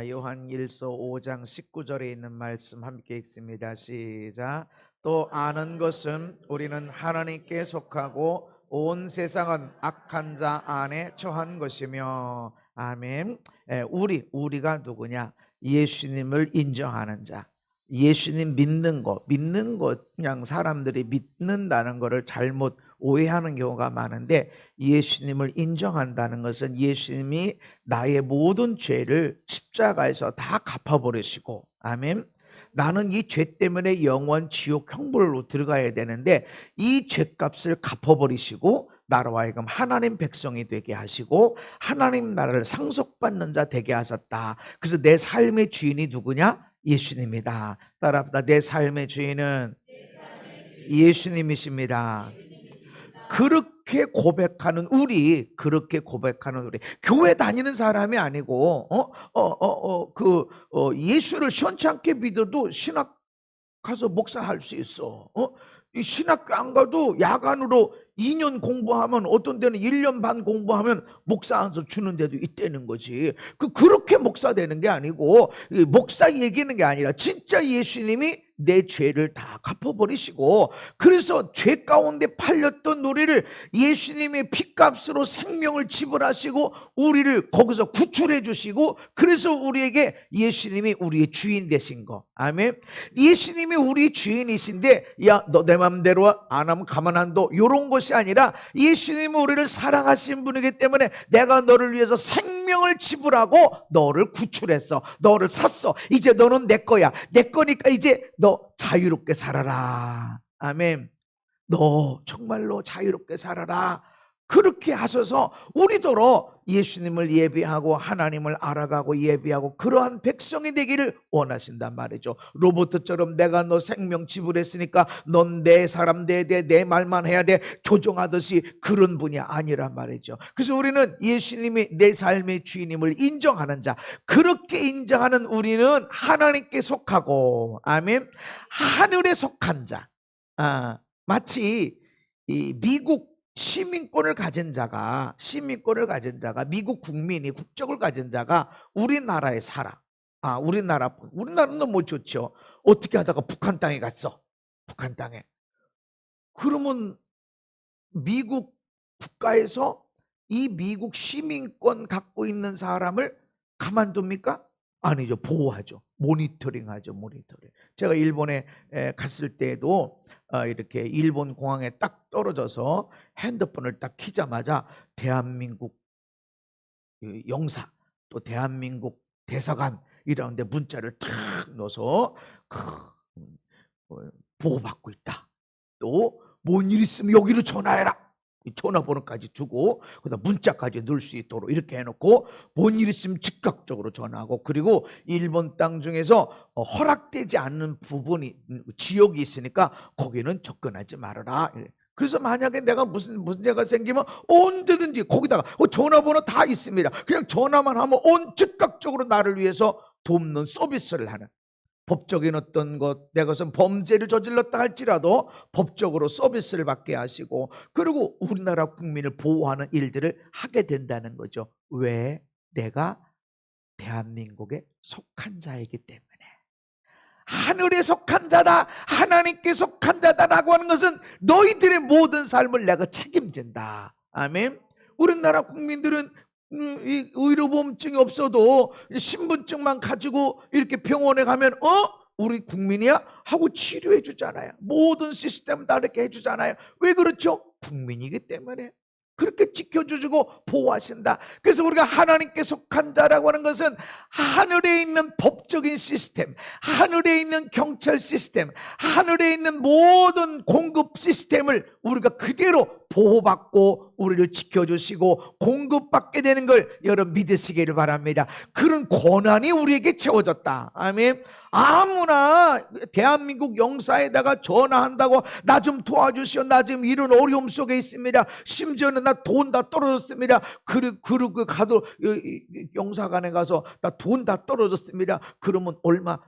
요한일서 5장 19절에 있는 말씀 함께 읽습니다. 시작. 또 아는 것은 우리는 하나님께 속하고 온 세상은 악한 자 안에 처한 것이며. 아멘. 우리가 누구냐? 예수님을 인정하는 자, 예수님 믿는 것 그냥 사람들이 믿는다는 것을 잘못 오해하는 경우가 많은데, 예수님을 인정한다는 것은 예수님이 나의 모든 죄를 십자가에서 다 갚아버리시고, 아멘, 나는 이 죄 때문에 영원 지옥 형벌로 들어가야 되는데 이 죄값을 갚아버리시고 나로 하여금 하나님 백성이 되게 하시고 하나님 나라를 상속받는 자 되게 하셨다. 그래서 내 삶의 주인이 누구냐? 예수님이다. 따라합니다. 내 삶의 주인은 예수님이십니다. 그렇게 고백하는 우리, 교회 다니는 사람이 아니고 예수를 시원찮게 믿어도 신학 가서 목사할 수 있어. 이 신학교 안 가도 야간으로 2년 공부하면, 어떤 데는 1년 반 공부하면 목사 안서 주는 데도 있다는 거지. 그렇게 목사 되는 게 아니고, 목사 얘기하는 게 아니라 진짜 예수님이 내 죄를 다 갚아버리시고, 그래서 죄 가운데 팔렸던 우리를 예수님의 피값으로 생명을 지불하시고 우리를 거기서 구출해 주시고, 그래서 우리에게 예수님이 우리의 주인 되신 거. 아멘. 예수님이 우리 주인이신데, 야, 너 내 맘대로 안 하면 가만 안 둬, 이런 것이 아니라 예수님은 우리를 사랑하신 분이기 때문에 내가 너를 위해서 생명을 지불하고 너를 구출했어, 너를 샀어. 이제 너는 내 거야. 내 거니까 이제 너 자유롭게 살아라. 아멘. 너 정말로 자유롭게 살아라. 그렇게 하셔서 우리더러 예수님을 예배하고 하나님을 알아가고 예배하고 그러한 백성이 되기를 원하신단 말이죠. 로봇처럼 내가 너 생명 지불했으니까 넌 내 사람 돼야 돼, 내 말만 해야 돼, 조종하듯이 그런 분이 아니란 말이죠. 그래서 우리는 예수님이 내 삶의 주인임을 인정하는 자, 그렇게 인정하는 우리는 하나님께 속하고, 아멘, 하늘에 속한 자. 마치 이 미국 시민권을 가진 자가, 미국 국민이 국적을 가진 자가 우리나라에 살아. 우리나라는 뭐 좋죠. 어떻게 하다가 북한 땅에 갔어. 북한 땅에. 그러면 미국 국가에서 이 미국 시민권 갖고 있는 사람을 가만둡니까? 아니죠. 보호하죠. 모니터링하죠. 제가 일본에 갔을 때에도 이렇게 일본 공항에 딱 떨어져서 핸드폰을 딱 키자마자 대한민국 영사, 또 대한민국 대사관 이라는데 문자를 딱 넣어서 보호받고 있다. 또 뭔 일 있으면 여기로 전화해라. 전화번호까지 주고 그다음 문자까지 넣을 수 있도록 이렇게 해놓고, 뭔 일 있으면 즉각적으로 전화하고, 그리고 일본 땅 중에서 허락되지 않는 부분이, 지역이 있으니까 거기는 접근하지 말아라. 그래서 만약에 내가 무슨 문제가 생기면 언제든지 거기다가 전화번호 다 있습니다. 그냥 전화만 하면 즉각적으로 나를 위해서 돕는 서비스를 하는, 법적인 어떤 것, 내가 무슨 범죄를 저질렀다 할지라도 법적으로 서비스를 받게 하시고, 그리고 우리나라 국민을 보호하는 일들을 하게 된다는 거죠. 왜? 내가 대한민국에 속한 자이기 때문에. 하늘에 속한 자다, 하나님께 속한 자다라고 하는 것은 너희들의 모든 삶을 내가 책임진다. 아멘. 우리나라 국민들은 이 의료보험증이 없어도 신분증만 가지고 이렇게 병원에 가면 우리 국민이야 하고 치료해 주잖아요. 모든 시스템 다 이렇게 해주잖아요. 왜 그렇죠? 국민이기 때문에. 그렇게 지켜주시고 보호하신다. 그래서 우리가 하나님께 속한 자라고 하는 것은 하늘에 있는 법적인 시스템, 하늘에 있는 경찰 시스템, 하늘에 있는 모든 공급 시스템을 우리가 그대로 보호받고 우리를 지켜주시고 공급받게 되는 걸 여러분 믿으시기를 바랍니다. 그런 권한이 우리에게 채워졌다. 아멘. 아무나 대한민국 영사에다가 전화한다고 나 좀 도와주시오, 나 지금 이런 어려움 속에 있습니다, 심지어는 나 돈 다 떨어졌습니다, 그리고 가도 영사관에 가서 나 돈 다 떨어졌습니다, 그러면 얼마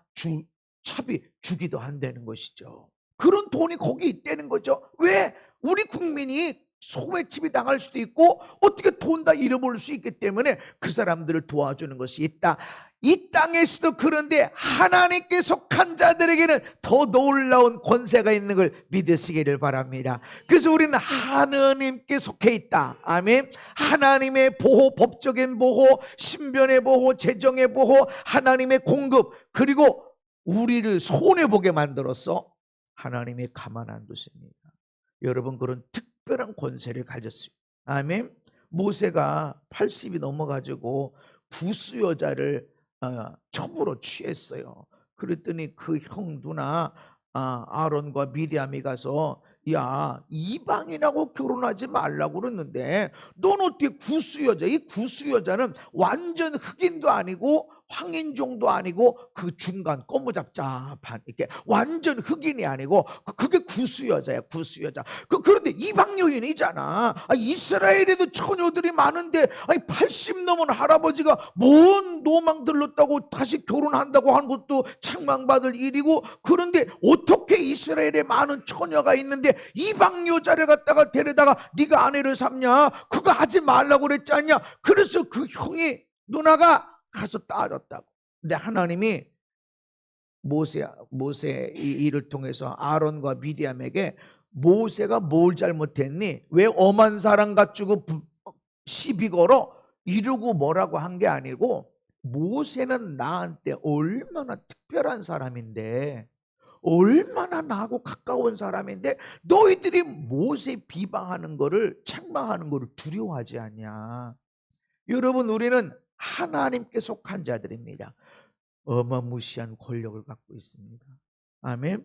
차비 주기도 한다는 것이죠. 그런 돈이 거기 있다는 거죠. 왜? 우리 국민이 소매치기 당할 수도 있고 어떻게 돈 다 잃어버릴 수 있기 때문에 그 사람들을 도와주는 것이 있다. 이 땅에서도 그런데 하나님께 속한 자들에게는 더 놀라운 권세가 있는 걸 믿으시기를 바랍니다. 그래서 우리는 하나님께 속해 있다. 아멘. 하나님의 보호, 법적인 보호, 신변의 보호, 재정의 보호, 하나님의 공급, 그리고 우리를 손해보게 만들어서 하나님의 가만 안 두십니다. 여러분, 그런 특별한 권세를 가졌어요. 아멘. 모세가 80이 넘어가지고 구스 여자를 첩으로 취했어요. 그랬더니 그 형 누나 아론과 미리암이 가서, 야, 이방인하고 결혼하지 말라고 그랬는데 넌 어떻게 구스 여자, 이 구스 여자는 완전 흑인도 아니고 황인종도 아니고 그 중간 꼬무잡잡한, 이렇게 완전 흑인이 아니고 그게 구스 여자야, 구스 여자. 그런데 이방 여인이잖아. 이스라엘에도 처녀들이 많은데 80 넘은 할아버지가 뭔 노망 들렀다고 다시 결혼한다고 하는 것도 책망받을 일이고, 그런데 어떻게 이스라엘에 많은 처녀가 있는데 이방 여자를 갖다가 데려다가 네가 아내를 삼냐? 그거 하지 말라고 그랬지 않냐? 그래서 그 형이, 누나가 가서 따졌다고. 근데 하나님이 모세 이 일을 통해서 아론과 미리암에게, 모세가 뭘 잘못했니? 왜 엄한 사람 갖추고 시비 걸어? 이러고 뭐라고 한 게 아니고, 모세는 나한테 얼마나 특별한 사람인데, 얼마나 나하고 가까운 사람인데 너희들이 모세 비방하는 거를, 책망하는 거를 두려워하지 않냐? 여러분, 우리는 하나님께 속한 자들입니다. 어마무시한 권력을 갖고 있습니다. 아멘.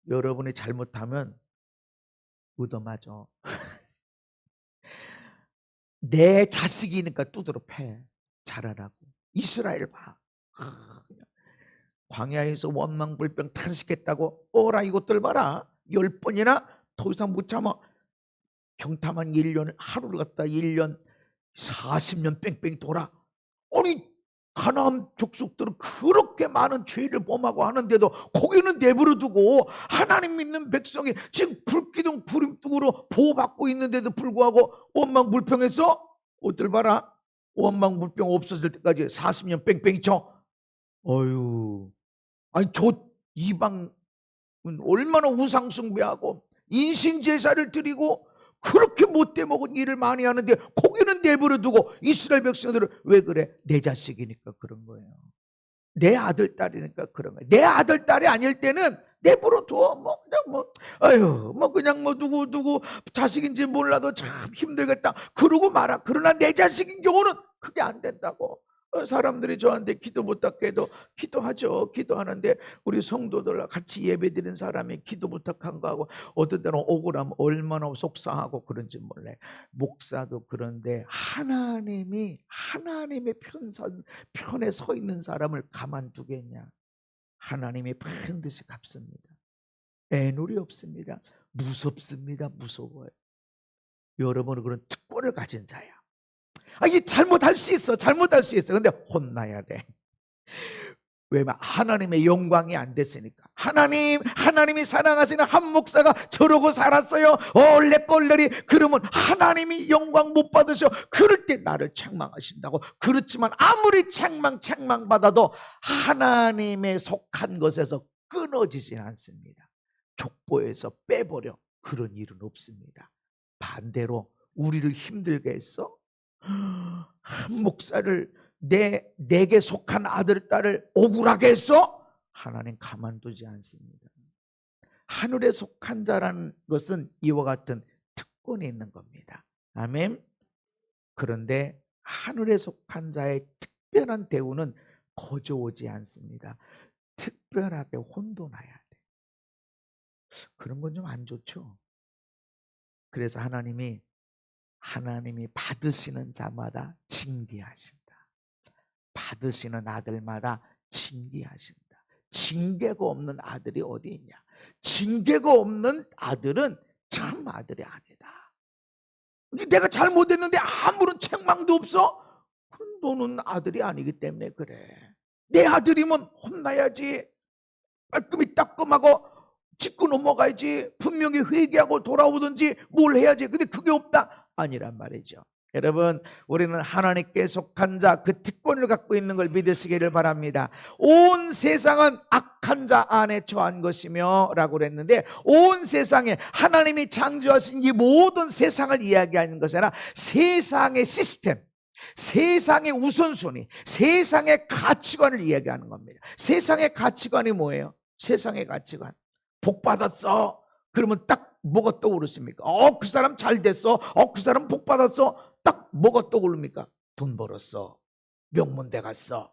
여러분이 잘못하면 얻어맞아. 내 자식이니까 두드러 패. 잘하라고. 이스라엘 봐. 광야에서 원망불평 탄식했다고, 어라 이것들 봐라. 10번이나 더 이상 못 참아. 경탐한 1년, 하루를 갖다 1년 40년 뺑뺑 돌아. 아니, 가나안 족속들은 그렇게 많은 죄를 범하고 하는데도 거기는 내버려 두고 하나님 믿는 백성이 지금 불기둥 구름등으로 보호받고 있는데도 불구하고 원망불평해서, 옷들 봐라. 원망불평 없어질 때까지 40년 뺑뺑이 쳐. 어휴, 아니 저 이방은 얼마나 우상숭배하고 인신제사를 드리고 그렇게 못돼 먹은 일을 많이 하는데 거기는 내버려 두고 이스라엘 백성들은 왜 그래? 내 자식이니까 그런 거예요. 내 아들 딸이니까 그런 거예요. 내 아들 딸이 아닐 때는 내버려 둬. 그냥 누구 자식인지 몰라도 참 힘들겠다 그러고 말아. 그러나 내 자식인 경우는 그게 안 된다고. 사람들이 저한테 기도 부탁해 도 기도하죠. 기도하는데 우리 성도들 같이 예배드리는 사람이 기도 부탁한 거하고 어떤 때는 억울하면 얼마나 속상하고 그런지 몰래. 목사도 그런데 하나님의 편에 서 있는 사람을 가만두겠냐? 하나님이 반드시 갚습니다. 애누리 없습니다. 무섭습니다. 무서워요. 여러분은 그런 특권을 가진 자야. 이게 잘못할 수 있어. 잘못할 수 있어. 근데 혼나야 돼. 왜냐면 하나님의 영광이 안 됐으니까. 하나님이 사랑하시는 한 목사가 저러고 살았어요. 얼레꼴레리. 그러면 하나님이 영광 못 받으셔. 그럴 때 나를 책망하신다고. 그렇지만 아무리 책망받아도 하나님의 속한 것에서 끊어지진 않습니다. 족보에서 빼버려. 그런 일은 없습니다. 반대로 우리를 힘들게 했어? 한 목사를 내게 속한 아들 딸을 억울하게 했어? 하나님 가만두지 않습니다. 하늘에 속한 자라는 것은 이와 같은 특권이 있는 겁니다. 아멘. 그런데 하늘에 속한 자의 특별한 대우는 거저오지 않습니다. 특별하게 혼돈해야 돼. 그런 건 좀 안 좋죠. 그래서 하나님이 받으시는 자마다 징계하신다. 받으시는 아들마다 징계하신다. 징계가 없는 아들이 어디 있냐? 징계가 없는 아들은 참 아들이 아니다. 내가 잘못했는데 아무런 책망도 없어? 너는 아들이 아니기 때문에 그래. 내 아들이면 혼나야지. 깔끔히 따끔하고 짚고 넘어가야지. 분명히 회개하고 돌아오든지 뭘 해야지. 근데 그게 없다. 아니란 말이죠. 여러분, 우리는 하나님께 속한 자, 그 특권을 갖고 있는 걸 믿으시기를 바랍니다. 온 세상은 악한 자 안에 처한 것이며 라고 그랬는데, 온 세상에 하나님이 창조하신 이 모든 세상을 이야기하는 것이 아니라 세상의 시스템, 세상의 우선순위, 세상의 가치관을 이야기하는 겁니다. 세상의 가치관이 뭐예요? 세상의 가치관, 복 받았어 그러면 딱 뭐가 떠오르십니까? 그 사람 잘 됐어, 그 사람 복 받았어, 딱 뭐가 떠오릅니까? 돈 벌었어, 명문대 갔어.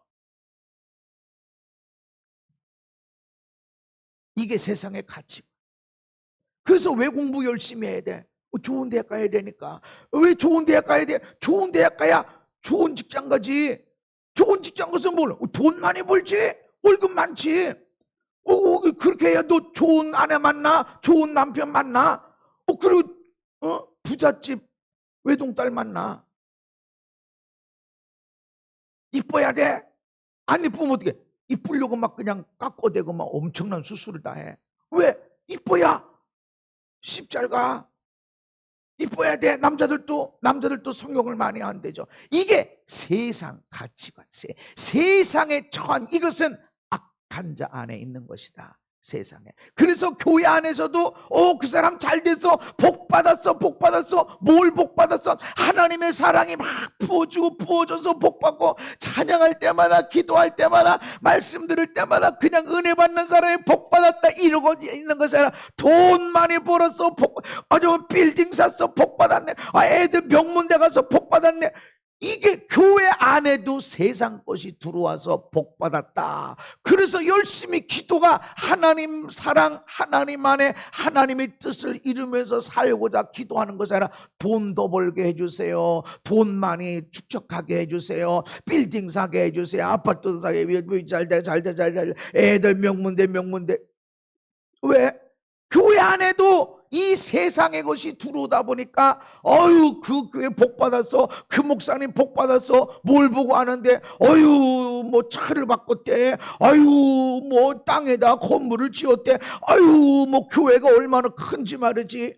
이게 세상의 가치관. 그래서 왜 공부 열심히 해야 돼? 좋은 대학 가야 되니까. 왜 좋은 대학 가야 돼? 좋은 대학 가야 좋은 직장 가지. 좋은 직장 가서 뭘? 돈 많이 벌지? 월급 많지? 그렇게 해야 너 좋은 아내 만나? 좋은 남편 만나? 그리고 부잣집 외동딸 만나? 이뻐야 돼? 안 이쁘면 어떻게? 이쁘려고 막 그냥 깎아대고 막 엄청난 수술을 다 해. 왜? 이뻐야 십 잘 가. 이뻐야 돼. 남자들도 성욕을 많이 한대죠. 이게 세상 가치관, 세상에 처한 이것은 악한 자 안에 있는 것이다. 세상에. 그래서 교회 안에서도 그 사람 잘 돼서 복 받았어. 뭘 복 받았어? 하나님의 사랑이 막 부어져서 복 받고, 찬양할 때마다, 기도할 때마다, 말씀 들을 때마다 그냥 은혜 받는 사람이 복 받았다 이러고 있는 것이 아니라 돈 많이 벌었어, 아주 빌딩 샀어, 복 받았네. 애들 명문대 가서 복 받았네. 이게 교회 안에도 세상 것이 들어와서 복 받았다. 그래서 열심히 기도가 하나님 사랑, 하나님 안에 하나님의 뜻을 이루면서 살고자 기도하는 것이 아니라 돈 더 벌게 해주세요, 돈 많이 축적하게 해주세요, 빌딩 사게 해주세요, 아파트 사게, 잘돼 애들 명문대. 왜? 교회 안에도 이 세상의 것이 들어오다 보니까 그 교회 복 받았어, 그 목사님 복 받았어, 뭘 보고 아는데 뭐 차를 바꿨대, 뭐 땅에다 건물을 지었대, 뭐 교회가 얼마나 큰지 말이지.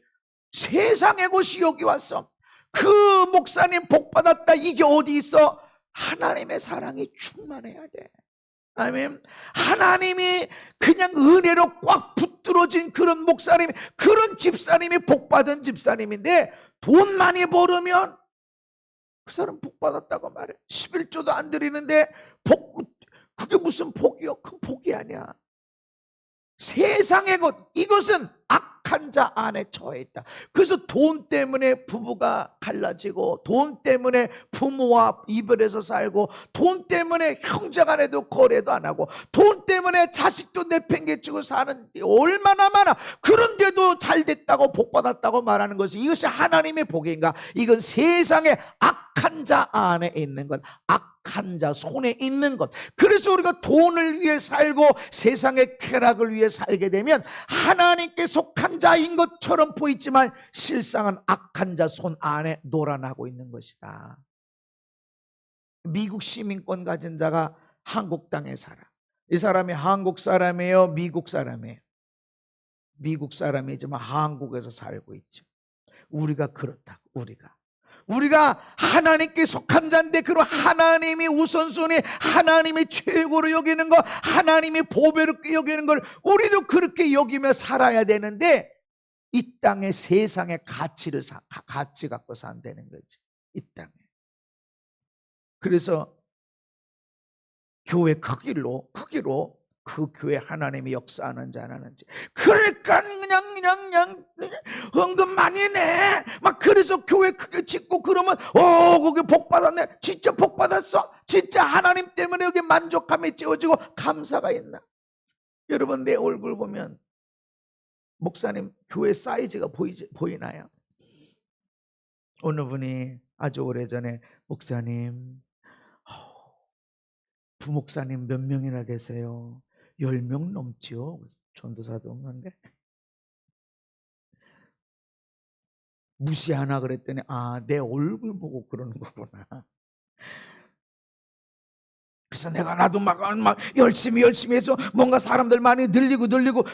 세상의 것이 여기 왔어. 그 목사님 복 받았다, 이게 어디 있어? 하나님의 사랑이 충만해야 돼. 아멘. 하나님이 그냥 은혜로 꽉 붙들어진 그런 목사님, 그런 집사님이 복받은 집사님인데, 돈 많이 벌으면 그 사람 복받았다고 말해. 11조도 안 드리는데 그게 무슨 복이요? 그 복이 아니야. 세상의 것, 이것은 악한 자 안에 처해 있다. 그래서 돈 때문에 부부가 갈라지고, 돈 때문에 부모와 이별해서 살고, 돈 때문에 형제간에도 거래도 안 하고, 돈 때문에 자식도 내팽개치고 사는 데 얼마나 많아. 그런데도 잘 됐다고 복 받았다고 말하는 것이, 이것이 하나님의 복인가? 이건 세상의 악한 자 안에 있는 것, 악한 자 손에 있는 것. 그래서 우리가 돈을 위해 살고 세상의 쾌락을 위해 살게 되면 하나님께 속한 자인 것처럼 보이지만 실상은 악한 자 손 안에 놀아나고 있는 것이다. 미국 시민권 가진 자가 한국 땅에 살아. 이 사람이 한국 사람이에요, 미국 사람이에요? 미국 사람이지만 한국에서 살고 있죠. 우리가 그렇다고. 우리가 하나님께 속한 자인데, 그럼 하나님이 우선순위, 하나님이 최고로 여기는 거, 하나님이 보배롭게 여기는 걸 우리도 그렇게 여기며 살아야 되는데, 이 땅에 세상의 가치 갖고 산다는 거지. 이 땅에. 그래서 교회 크기로 그 교회 하나님이 역사하는 지 안 하는지. 그러니까 그냥 헌금 많이 내. 막 그래서 교회 크게 짓고 그러면 거기 복 받았네. 진짜 복 받았어? 진짜 하나님 때문에 여기 만족감이 찌워지고 감사가 있나? 여러분, 내 얼굴 보면 목사님 교회 사이즈가 보이나요? 어느 분이 아주 오래전에, 목사님, 부목사님 몇 명이나 되세요? 10명 넘지요. 전도사도 없는데. 무시하나 그랬더니, 내 얼굴 보고 그러는 거구나. 그래서 나도 막 열심히 해서 뭔가 사람들 많이 늘리고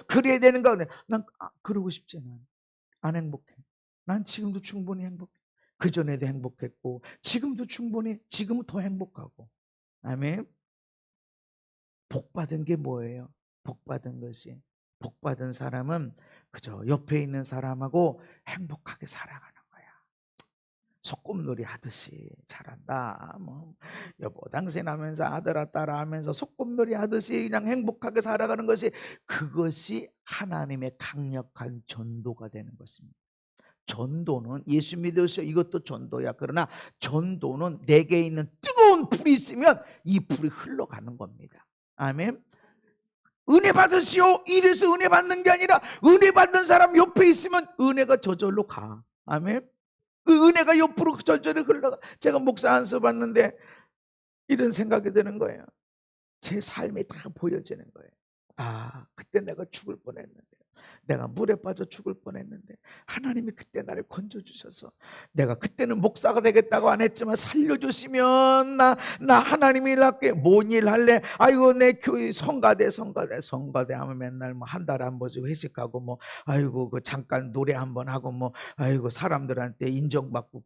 그래야 되는 거. 난 그러고 싶지 않아. 안 행복해. 난 지금도 충분히 행복해. 그전에도 행복했고 지금도 충분히 지금은 더 행복하고. 아멘. 복받은 게 뭐예요? 복받은 것이, 복받은 사람은 그저 옆에 있는 사람하고 행복하게 살아가는 거야. 소꿉놀이 하듯이. 잘한다, 뭐 여보 당신 하면서 아들아 딸아 하면서 소꿉놀이 하듯이 그냥 행복하게 살아가는 것이, 그것이 하나님의 강력한 전도가 되는 것입니다. 전도는, 예수 믿으셔, 이것도 전도야. 그러나 전도는 내게 있는 뜨거운 불이 있으면 이 불이 흘러가는 겁니다. 아멘. 은혜 받으시오 이래서 은혜 받는 게 아니라, 은혜 받는 사람 옆에 있으면 은혜가 저절로 가. 아멘. 그 은혜가 옆으로 절절히 흘러가. 제가 목사 안수 받는데 이런 생각이 드는 거예요. 제 삶이 다 보여지는 거예요. 아, 그때 내가 죽을 뻔했는데, 내가 물에 빠져 죽을 뻔했는데 하나님이 그때 나를 건져주셔서, 내가 그때는 목사가 되겠다고 안 했지만 살려주시면 나 하나님이 할게. 뭔 일 할래? 아이고 내 교회 성가대 하면 맨날 뭐 한 달에 한 번씩 회식하고, 뭐 아이고 그 잠깐 노래 한번 하고, 뭐 아이고 사람들한테 인정받고,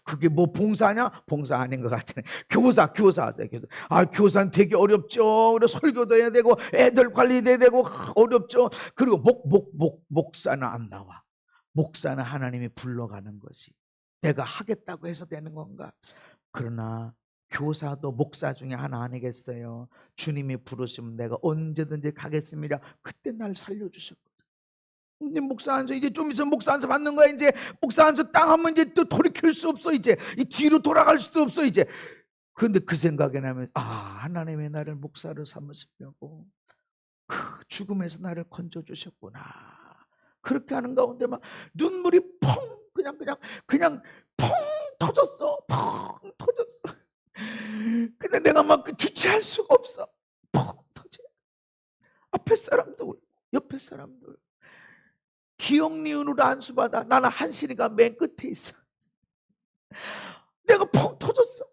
그게 뭐 봉사냐? 봉사 아닌 것 같으네. 교사 하세요. 아, 교사는 되게 어렵죠. 그리고 설교도 해야 되고 애들 관리도 해야 되고 어렵죠. 그리고 목사는 안 나와. 목사는 하나님이 불러가는 것이, 내가 하겠다고 해서 되는 건가? 그러나 교사도 목사 중에 하나 아니겠어요? 주님이 부르시면 내가 언제든지 가겠습니다. 그때 날 살려주셨거든. 이제 목사 안수, 이제 좀 있으면 목사 안수 받는 거야. 이제 목사 안수 땅 하면 이제 또 돌이킬 수 없어. 이제 이 뒤로 돌아갈 수도 없어. 이제 그런데 그 생각이 나면, 아, 하나님의 나를 목사로 삼으시려고 그 죽음에서 나를 건져주셨구나. 그렇게 하는 가운데 막 눈물이 펑 그냥 펑 터졌어. 펑 터졌어. 근데 내가 막 주체할 수가 없어. 펑 터져. 앞에 사람도 울고 옆에 사람도 울고. 기억 니은으로 안수받아. 나는 한신이가 맨 끝에 있어. 내가 펑 터졌어.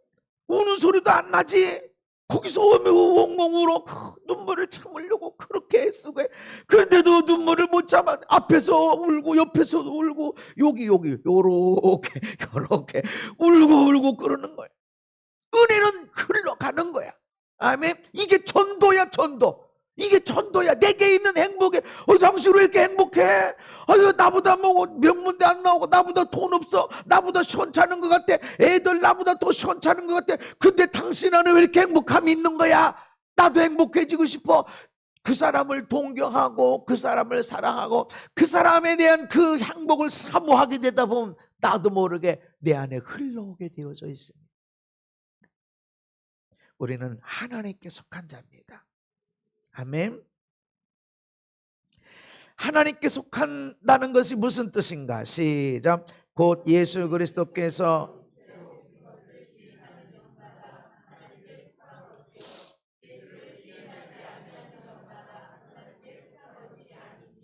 우는 소리도 안 나지. 거기서 엉엉 울어. 눈물을 참으려고 그렇게 애쓰고, 그런데도 눈물을 못 참아. 앞에서 울고 옆에서도 울고 여기 요렇게 울고 그러는 거야. 은혜는 흘러가는 거야. 아멘. 이게 전도야. 전도. 이게 전도야. 내게 있는 행복에, 당신 왜 이렇게 행복해? 아유, 나보다 뭐 명문대 안 나오고, 나보다 돈 없어, 나보다 시원찮은 것 같아, 애들 나보다 더 시원찮은 것 같아. 근데 당신 안에 왜 이렇게 행복함이 있는 거야? 나도 행복해지고 싶어. 그 사람을 동경하고 그 사람을 사랑하고 그 사람에 대한 그 행복을 사모하게 되다 보면 나도 모르게 내 안에 흘러오게 되어져 있습니다. 우리는 하나님께 속한 자입니다. 아멘. 하나님께 속한다는 것이 무슨 뜻인가? 시작. 곧 예수 그리스도께서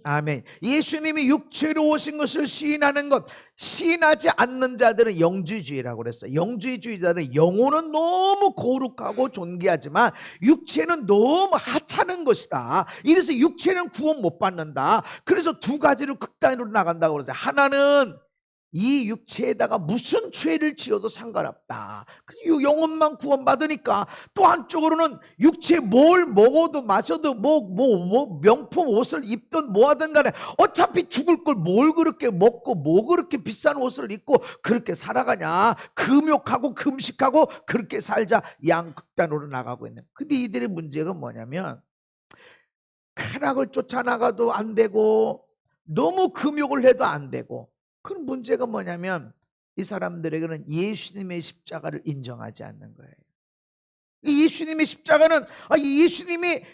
아멘. 예수님이 육체로 오신 것을 시인하는 것, 시인하지 않는 자들은 영주주의라고 그랬어요. 영주주의자들은 영혼은 너무 거룩하고 존귀하지만 육체는 너무 하찮은 것이다. 이래서 육체는 구원 못 받는다. 그래서 두 가지로 극단으로 나간다고 그러죠. 하나는 이 육체에다가 무슨 죄를 지어도 상관없다. 영혼만 구원받으니까. 또 한쪽으로는 육체 뭘 먹어도 마셔도 뭐 명품 옷을 입든 뭐 하든 간에 어차피 죽을 걸 뭘 그렇게 먹고 뭐 그렇게 비싼 옷을 입고 그렇게 살아가냐. 금욕하고 금식하고 그렇게 살자. 양극단으로 나가고 있는. 근데 이들의 문제가 뭐냐면, 쾌락을 쫓아나가도 안 되고 너무 금욕을 해도 안 되고. 그런 문제가 뭐냐면 이 사람들에게는 예수님의 십자가를 인정하지 않는 거예요. 이 예수님의 십자가는, 예수님이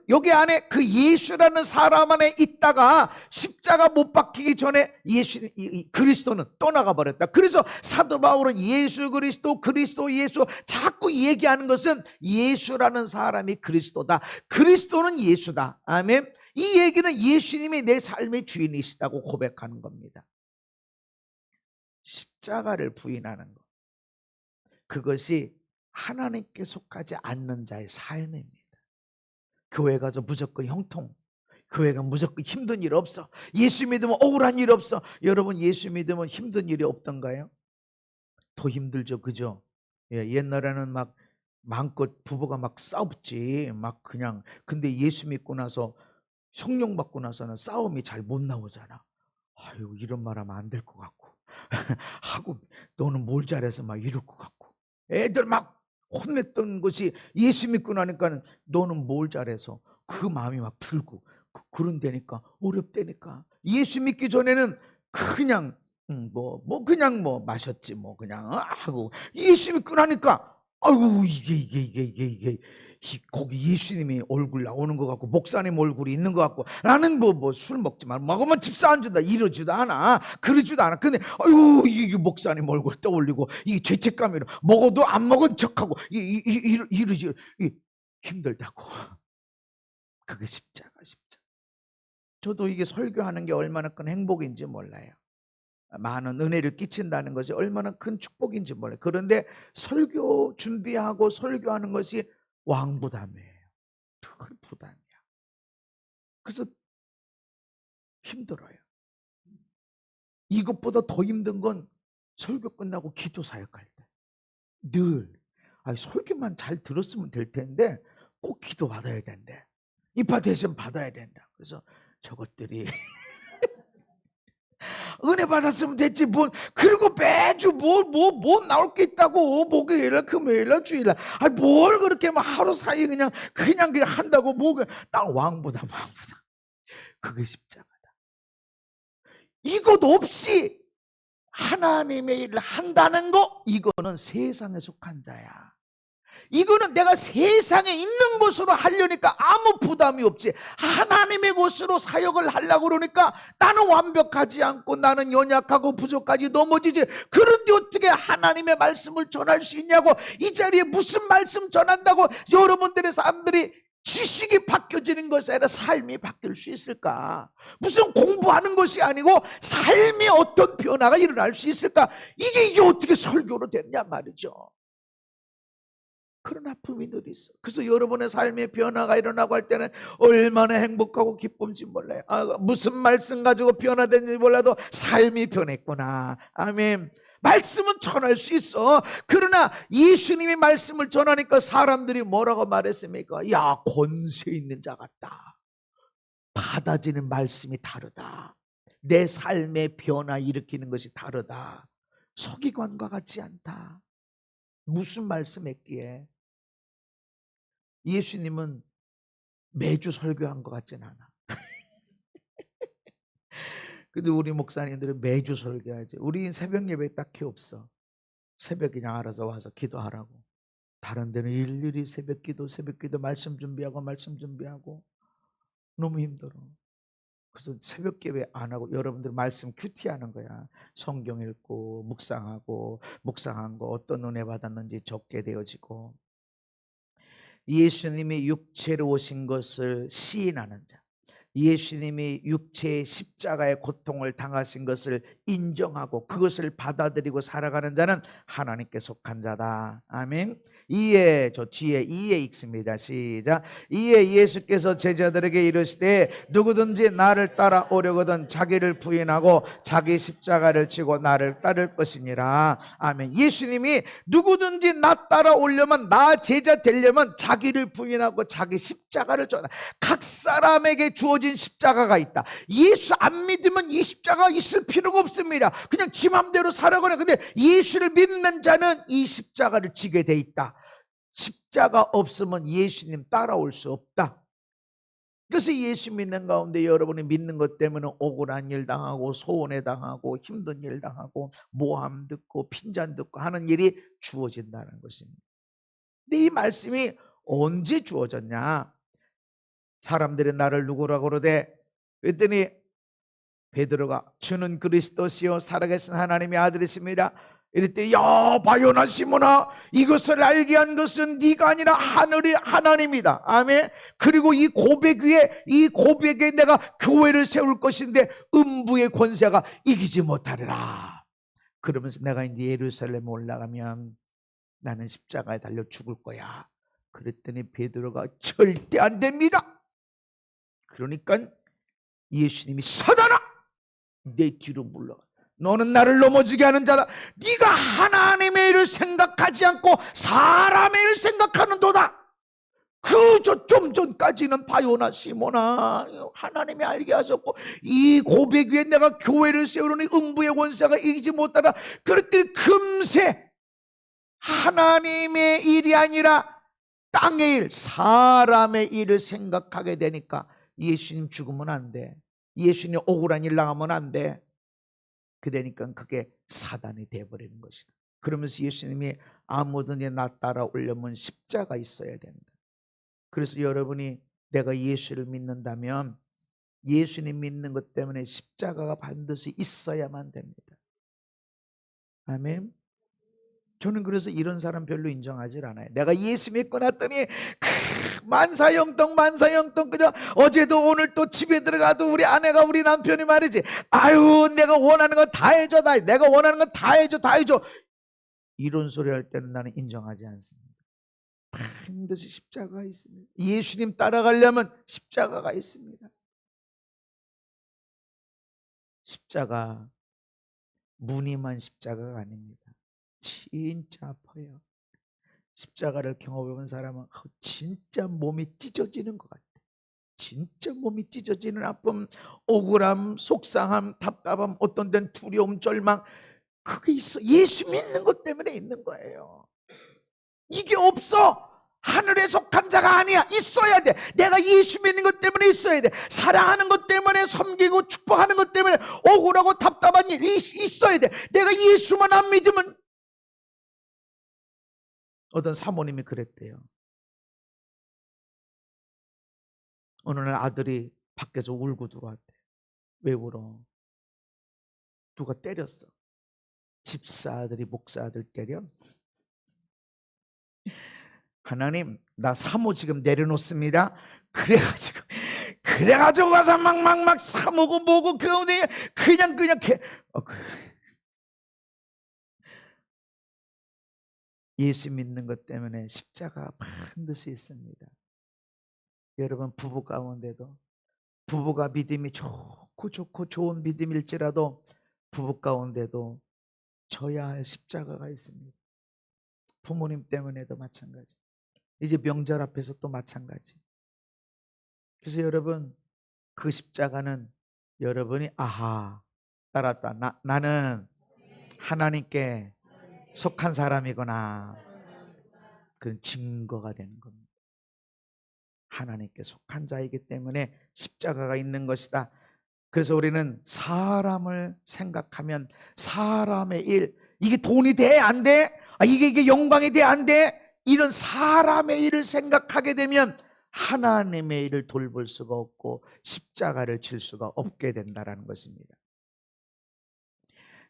여기 안에 그 예수라는 사람 안에 있다가 십자가 못 박히기 전에 그리스도는 떠나가 버렸다. 그래서 사도 바울은 예수 그리스도 예수 자꾸 얘기하는 것은 예수라는 사람이 그리스도다. 그리스도는 예수다. 아멘. 이 얘기는 예수님이 내 삶의 주인이시다고 고백하는 겁니다. 십자가를 부인하는 것, 그것이 하나님께 속하지 않는 자의 삶입니다. 교회 가서 무조건 형통, 교회가 무조건 힘든 일 없어, 예수 믿으면 억울한 일 없어. 여러분, 예수 믿으면 힘든 일이 없던가요? 더 힘들죠, 그죠? 예, 옛날에는 막 마음껏 부부가 막 싸웠지, 막 그냥. 근데 예수 믿고 나서, 성령 받고 나서는 싸움이 잘 못 나오잖아. 아유, 이런 말 하면 안 될 것 같고 하고, 너는 뭘 잘해서 막 이럴 것 같고, 애들 막 혼냈던 것이 예수 믿고 나니까 너는 뭘 잘해서, 그 마음이 막 들고, 그런다니까, 어렵다니까. 예수 믿기 전에는 그냥 그냥 마셨지, 그냥 하고, 예수 믿고 나니까 아이고, 이게 거기 예수님이 얼굴 나오는 것 같고, 목사님 얼굴이 있는 것 같고, 나는 술 먹지 마, 먹으면 집사 안 준다, 이러지도 않아, 그러지도 않아. 근데 아이고, 이게 목사님 얼굴 떠올리고, 이 죄책감이, 먹어도 안 먹은 척하고, 이러지, 힘들다고. 그게 십자가. 저도 이게 설교하는 게 얼마나 큰 행복인지 몰라요. 많은 은혜를 끼친다는 것이 얼마나 큰 축복인지 몰라요. 그런데 설교 준비하고 설교하는 것이 왕부담이에요. 큰 부담이야. 그래서 힘들어요. 이것보다 더 힘든 건 설교 끝나고 기도 사역할 때. 늘 설교만 잘 들었으면 될 텐데 꼭 기도 받아야 된대. 임파테이션 받아야 된다. 그래서 저것들이 은혜 받았으면 됐지, 그리고 매주 뭐 나올 게 있다고, 목요일날, 금요일날, 주일날, 뭘 그렇게 막 하루 사이에 그냥 한다고, 나 왕보다. 그게 십자가다. 이것 없이 하나님의 일을 한다는 거, 이거는 세상에 속한 자야. 이거는 내가 세상에 있는 곳으로 하려니까 아무 부담이 없지, 하나님의 곳으로 사역을 하려고 그러니까 나는 완벽하지 않고, 나는 연약하고 부족하지, 넘어지지. 그런데 어떻게 하나님의 말씀을 전할 수 있냐고. 이 자리에 무슨 말씀 전한다고 여러분들의 사람들이 지식이 바뀌어지는 것이 아니라 삶이 바뀔 수 있을까? 무슨 공부하는 것이 아니고 삶이 어떤 변화가 일어날 수 있을까? 이게 어떻게 설교로 됐냐 말이죠. 그런 아픔이 늘 있어. 그래서 여러분의 삶의 변화가 일어나고 할 때는 얼마나 행복하고 기쁨인지 몰라요. 무슨 말씀 가지고 변화됐는지 몰라도 삶이 변했구나. 아멘. 말씀은 전할 수 있어. 그러나 예수님이 말씀을 전하니까 사람들이 뭐라고 말했습니까? 야, 권세 있는 자 같다. 받아지는 말씀이 다르다. 내 삶의 변화 일으키는 것이 다르다. 서기관과 같지 않다. 무슨 말씀했기에? 예수님은 매주 설교한 것 같진 않아. 근데 우리 목사님들은 매주 설교하지. 우리 새벽 예배 딱히 없어. 새벽 그냥 알아서 와서 기도하라고. 다른 데는 일일이 새벽 기도 말씀 준비하고 너무 힘들어. 그래서 새벽 예배 안 하고 여러분들 말씀 큐티하는 거야. 성경 읽고 묵상한 거 어떤 은혜 받았는지 적게 되어지고. 예수님이 육체로 오신 것을 시인하는 자, 예수님이 육체의 십자가의 고통을 당하신 것을 인정하고 그것을 받아들이고 살아가는 자는 하나님께 속한 자다. 아멘. 이에, 저 뒤에 이에 읽습니다. 시작. 이에 예수께서 제자들에게 이르시되 누구든지 나를 따라오려거든 자기를 부인하고 자기 십자가를 지고 나를 따를 것이니라. 아멘. 예수님이 누구든지 나 따라오려면, 나 제자 되려면 자기를 부인하고 자기 십자가를 져라. 각 사람에게 주어진 십자가가 있다. 예수 안 믿으면 이 십자가 있을 필요가 없습니다. 그냥 지 맘대로 살아가네. 근데 예수를 믿는 자는 이 십자가를 지게 돼 있다. 십자가 없으면 예수님 따라올 수 없다. 그래서 예수 믿는 가운데 여러분이 믿는 것 때문에 억울한 일 당하고 소원에 당하고 힘든 일 당하고 모함 듣고 핀잔 듣고 하는 일이 주어진다는 것입니다. 근데 이 말씀이 언제 주어졌냐? 사람들이 나를 누구라고 그러대? 그랬더니 베드로가 주는 그리스도시요 살아계신 하나님의 아들이십니다. 이랬더니 야, 바요나 시몬아, 이것을 알게 한 것은 네가 아니라 하늘의 하나님이다. 아멘. 그리고 이 고백에 내가 교회를 세울 것인데 음부의 권세가 이기지 못하리라. 그러면서 내가 이제 예루살렘에 올라가면 나는 십자가에 달려 죽을 거야. 그랬더니 베드로가 절대 안 됩니다. 그러니까 예수님이 서다라, 내 뒤로 물러가. 너는 나를 넘어지게 하는 자다. 네가 하나님의 일을 생각하지 않고 사람의 일을 생각하는도다. 좀 전까지는 바요나 시모나 하나님이 알게 하셨고 이 고백 위에 내가 교회를 세우려니 음부의 권세가 이기지 못하라. 그랬더니 금세 하나님의 일이 아니라 땅의 일, 사람의 일을 생각하게 되니까 예수님 죽으면 안 돼. 예수님 억울한 일 당하면 안 돼. 그러니까 그게 사단이 되어버리는 것이다. 그러면서 예수님이 아무든지 나 따라오려면 십자가 있어야 된다. 그래서 여러분이 내가 예수를 믿는다면 예수님 믿는 것 때문에 십자가가 반드시 있어야만 됩니다. 아멘. 저는 그래서 이런 사람 별로 인정하지 않아요. 내가 예수 믿고 났더니 만사형통 그냥 어제도 오늘 또 집에 들어가도 우리 아내가 우리 남편이 말이지, 아유 내가 원하는 건 다 해줘, 내가 원하는 건 다 해줘. 이런 소리 할 때는 나는 인정하지 않습니다. 반드시 십자가가 있습니다. 예수님 따라가려면 십자가가 있습니다. 십자가 무늬만 십자가가 아닙니다. 진짜 아파요. 십자가를 경험해본 사람은 진짜 몸이 찢어지는 것 같아요. 진짜 몸이 찢어지는 아픔, 억울함, 속상함, 답답함, 어떤 데는 두려움, 절망, 그게 있어. 예수 믿는 것 때문에 있는 거예요. 이게 없어 하늘에 속한 자가 아니야. 있어야 돼. 내가 예수 믿는 것 때문에 있어야 돼. 사랑하는 것 때문에, 섬기고 축복하는 것 때문에 억울하고 답답한 일이 있어야 돼. 내가 예수만 안 믿으면. 어떤 사모님이 그랬대요. 어느 날 아들이 밖에서 울고 들어왔대. 왜 울어? 누가 때렸어. 집사아들이 목사아들 때려. 하나님, 나 사모 지금 내려놓습니다. 그래가지고 가서 막 사모고 뭐고 그냥 예수 믿는 것 때문에 십자가 반드시 있습니다. 여러분, 부부 가운데도 부부가 믿음이 좋고 좋은 믿음일지라도 부부 가운데도 져야 할 십자가가 있습니다. 부모님 때문에도 마찬가지. 이제 명절 앞에서 또 마찬가지. 그래서 여러분, 그 십자가는 여러분이 따랐다. 나는 하나님께 속한 사람이구나. 그런 증거가 되는 겁니다. 하나님께 속한 자이기 때문에 십자가가 있는 것이다. 그래서 우리는 사람을 생각하면 사람의 일, 이게 돈이 돼? 안 돼? 이게 영광이 돼? 안 돼? 이런 사람의 일을 생각하게 되면 하나님의 일을 돌볼 수가 없고 십자가를 칠 수가 없게 된다는 것입니다.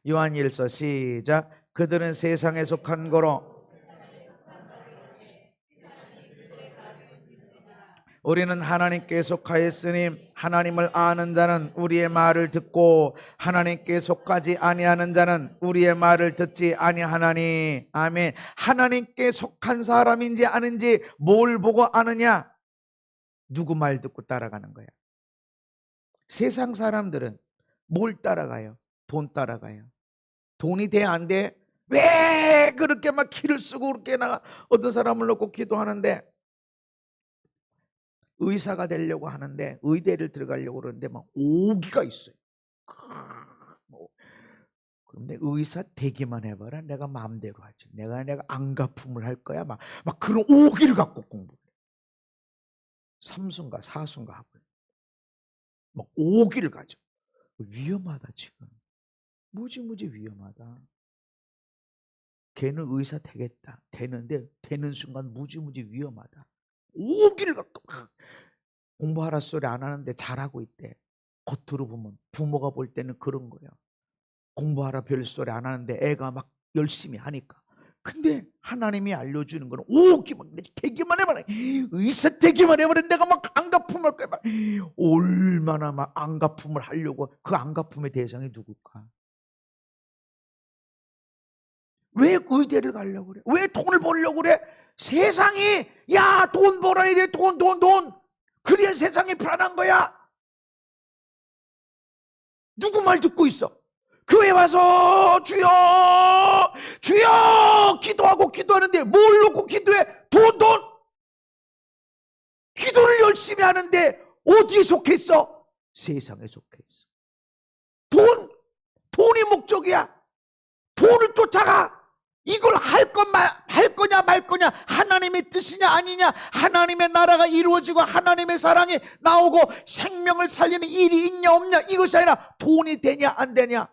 요한일서 시작. 그들은 세상에 속한 거로 우리는 하나님께 속하였으니 하나님을 아는 자는 우리의 말을 듣고 하나님께 속하지 아니하는 자는 우리의 말을 듣지 아니하나니. 아멘. 하나님께 속한 사람인지 아닌지 뭘 보고 아느냐? 누구 말 듣고 따라가는 거야. 세상 사람들은 뭘 따라가요? 돈 따라가요. 돈이 돼? 안 돼? 왜 그렇게 막 키를 쓰고 그렇게 어떤 사람을 놓고 기도하는데, 의사가 되려고 하는데 의대를 들어가려고 그러는데 막 오기가 있어요. 그런데 의사 되기만 해봐라. 내가 마음대로 하지. 내가 안가품을 할 거야. 막 그런 오기를 갖고 공부해. 삼순가 사순가 하고 막 오기를 가져. 위험하다 지금. 무지 위험하다. 걔는 의사 되겠다. 되는데 되는 순간 무지 위험하다. 오기를 갖고 공부하라 소리 안 하는데 잘하고 있대. 겉으로 보면 부모가 볼 때는 그런 거예요. 공부하라 별 소리 안 하는데 애가 막 열심히 하니까. 근데 하나님이 알려주는 거는 오기 막 되기만 해봐라. 의사 되기만 해봐라. 내가 막 안가품을 할 거야. 막 얼마나 막 안가품을 하려고. 그 안가품의 대상이 누굴까? 왜 의대를 가려고 그래? 왜 돈을 벌려고 그래? 세상이 야 돈 벌어야 돼. 돈 그래야 세상이 편한 거야. 누구 말 듣고 있어? 교회 와서 주여 주여 기도하고 기도하는데 뭘 놓고 기도해? 돈. 기도를 열심히 하는데 어디에 속해 있어? 세상에 속해 있어. 돈이 목적이야. 돈을 쫓아가. 이걸 할 거냐 말 거냐, 하나님의 뜻이냐 아니냐, 하나님의 나라가 이루어지고 하나님의 사랑이 나오고 생명을 살리는 일이 있냐 없냐, 이것이 아니라 돈이 되냐 안 되냐.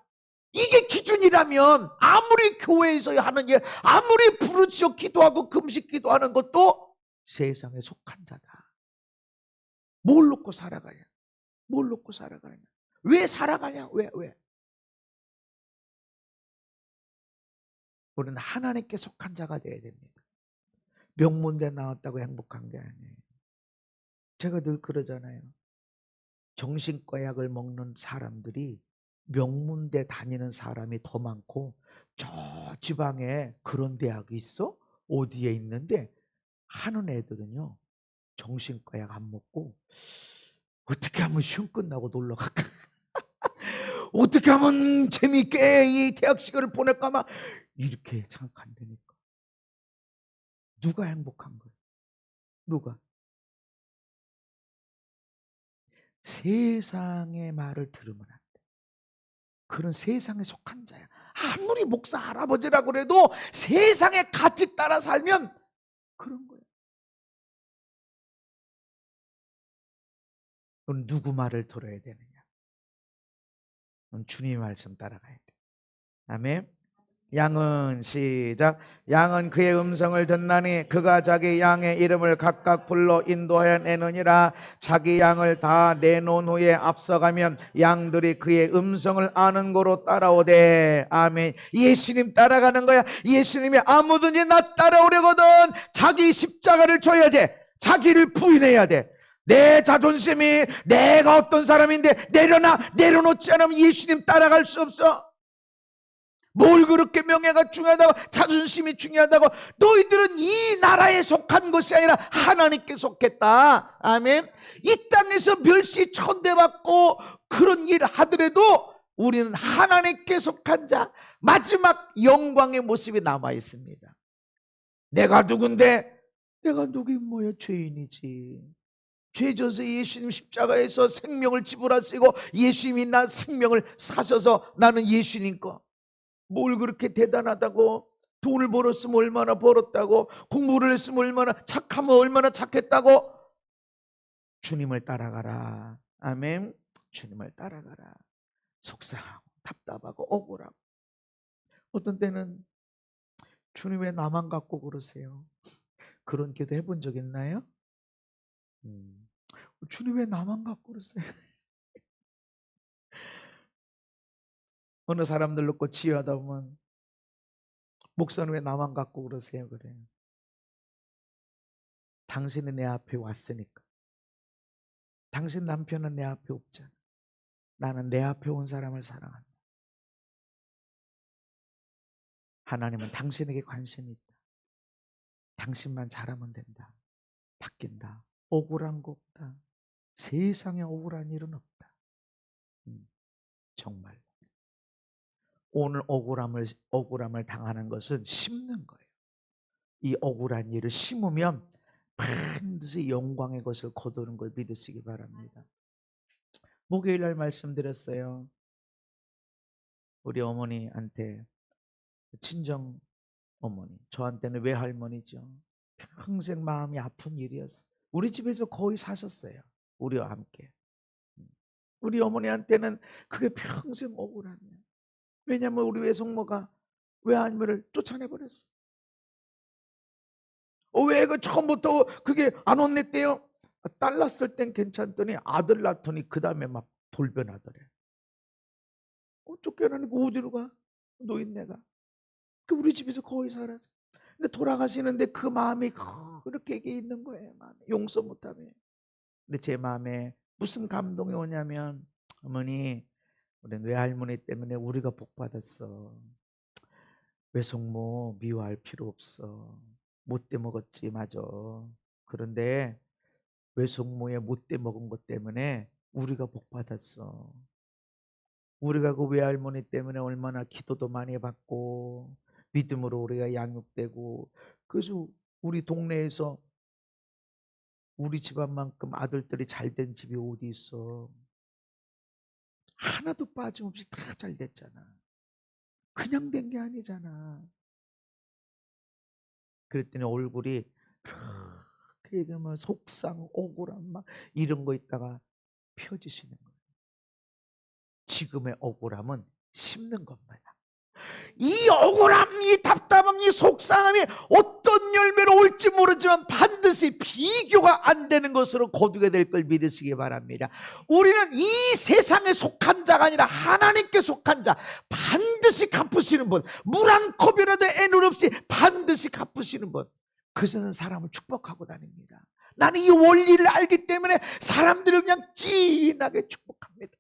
이게 기준이라면 아무리 교회에서 하는 일, 아무리 부르짖어 기도하고 금식 기도하는 것도 세상에 속한 자다. 뭘 놓고 살아가냐? 뭘 놓고 살아가냐? 왜 살아가냐? 왜? 우리는 하나님께 속한 자가 되어야 됩니다. 명문대 나왔다고 행복한 게 아니에요. 제가 늘 그러잖아요. 정신과 약을 먹는 사람들이 명문대 다니는 사람이 더 많고, 저 지방에 그런 대학이 있어? 어디에 있는데 하는 애들은요, 정신과 약 안 먹고 어떻게 하면 시험 끝나고 놀러 갈까? 어떻게 하면 재미있게 이 대학 시간을 보낼까? 막 이렇게 생각한다니까. 누가 행복한 거예요? 누가? 세상의 말을 들으면 안 돼. 그런 세상에 속한 자야. 아무리 목사 할아버지라고 그래도 세상의 가치 따라 살면 그런 거야. 넌 누구 말을 들어야 되느냐? 넌 주님의 말씀 따라가야 돼. 아멘. 양은 시작. 양은 그의 음성을 듣나니 그가 자기 양의 이름을 각각 불러 인도하여 내느니라. 자기 양을 다 내놓은 후에 앞서가면 양들이 그의 음성을 아는 거로 따라오되. 아멘. 예수님 따라가는 거야. 예수님이 아무든지 나 따라오려거든 자기 십자가를 져야 돼. 자기를 부인해야 돼. 내 자존심이 내가 어떤 사람인데 내려놓지 않으면 예수님 따라갈 수 없어. 뭘 그렇게 명예가 중요하다고, 자존심이 중요하다고. 너희들은 이 나라에 속한 것이 아니라 하나님께 속했다. 아멘. 이 땅에서 멸시 천대받고 그런 일 하더라도 우리는 하나님께 속한 자, 마지막 영광의 모습이 남아 있습니다. 내가 누군데? 내가 누구긴 뭐야? 죄인이지. 죄져서 예수님 십자가에서 생명을 지불하시고 예수님이 나 생명을 사셔서 나는 예수님 거. 뭘 그렇게 대단하다고, 돈을 벌었으면 얼마나 벌었다고, 공부를 했으면 얼마나 착하면 얼마나 착했다고. 주님을 따라가라. 아멘. 주님을 따라가라. 속상하고 답답하고 억울하고, 어떤 때는 주님 왜 나만 갖고 그러세요? 그런 기도 해본 적 있나요? 주님 왜 나만 갖고 그러세요? 어느 사람들 놓고 치유하다 보면, 목사는 왜 나만 갖고 그러세요? 그래. 당신이 내 앞에 왔으니까. 당신 남편은 내 앞에 없잖아. 나는 내 앞에 온 사람을 사랑한다. 하나님은 당신에게 관심이 있다. 당신만 잘하면 된다. 바뀐다. 억울한 거 없다. 세상에 억울한 일은 없다. 정말 오늘 억울함을 당하는 것은 심는 거예요. 이 억울한 일을 심으면 반드시 영광의 것을 거두는 걸 믿으시기 바랍니다. 목요일 날 말씀드렸어요. 우리 어머니한테, 친정 어머니, 저한테는 외할머니죠. 평생 마음이 아픈 일이었어요. 우리 집에서 거의 사셨어요. 우리와 함께. 우리 어머니한테는 그게 평생 억울하네요. 왜냐하면 우리 외숙모가 외할머니를 쫓아내버렸어요. 왜 그 처음부터 그게 안 혼냈대요? 딸 낳았을 땐 괜찮더니 아들 낳더니 그 다음에 막 돌변하더래. 쫓겨나니까 어디로 가? 노인네가. 우리 집에서 거의 살았어. 근데 돌아가시는데 그 마음이 그렇게 있는 거예요. 마음에. 용서 못하면. 근데 제 마음에 무슨 감동이 오냐면, 어머니, 우리 외할머니 때문에 우리가 복 받았어. 외숙모 미워할 필요 없어. 못돼 먹었지, 맞아. 그런데 외숙모의 못돼 먹은 것 때문에 우리가 복 받았어. 우리가 그 외할머니 때문에 얼마나 기도도 많이 받고 믿음으로 우리가 양육되고, 그래서 우리 동네에서 우리 집안만큼 아들들이 잘된 집이 어디 있어. 하나도 빠짐없이 다 잘 됐잖아. 그냥 된 게 아니잖아. 그랬더니 얼굴이 그렇게 막 속상, 억울함 막 이런 거 있다가 펴지시는 거예요. 지금의 억울함은 심는 것마야. 이 억울함, 이 답답함, 이 속상함이 어떤 열매로 올지 모르지만 반드시 비교가 안 되는 것으로 거두게 될 걸 믿으시기 바랍니다. 우리는 이 세상에 속한 자가 아니라 하나님께 속한 자, 반드시 갚으시는 분, 물 한 컵이라도 애눌 없이 반드시 갚으시는 분, 그것은 사람을 축복하고 다닙니다. 나는 이 원리를 알기 때문에 사람들을 그냥 진하게 축복합니다.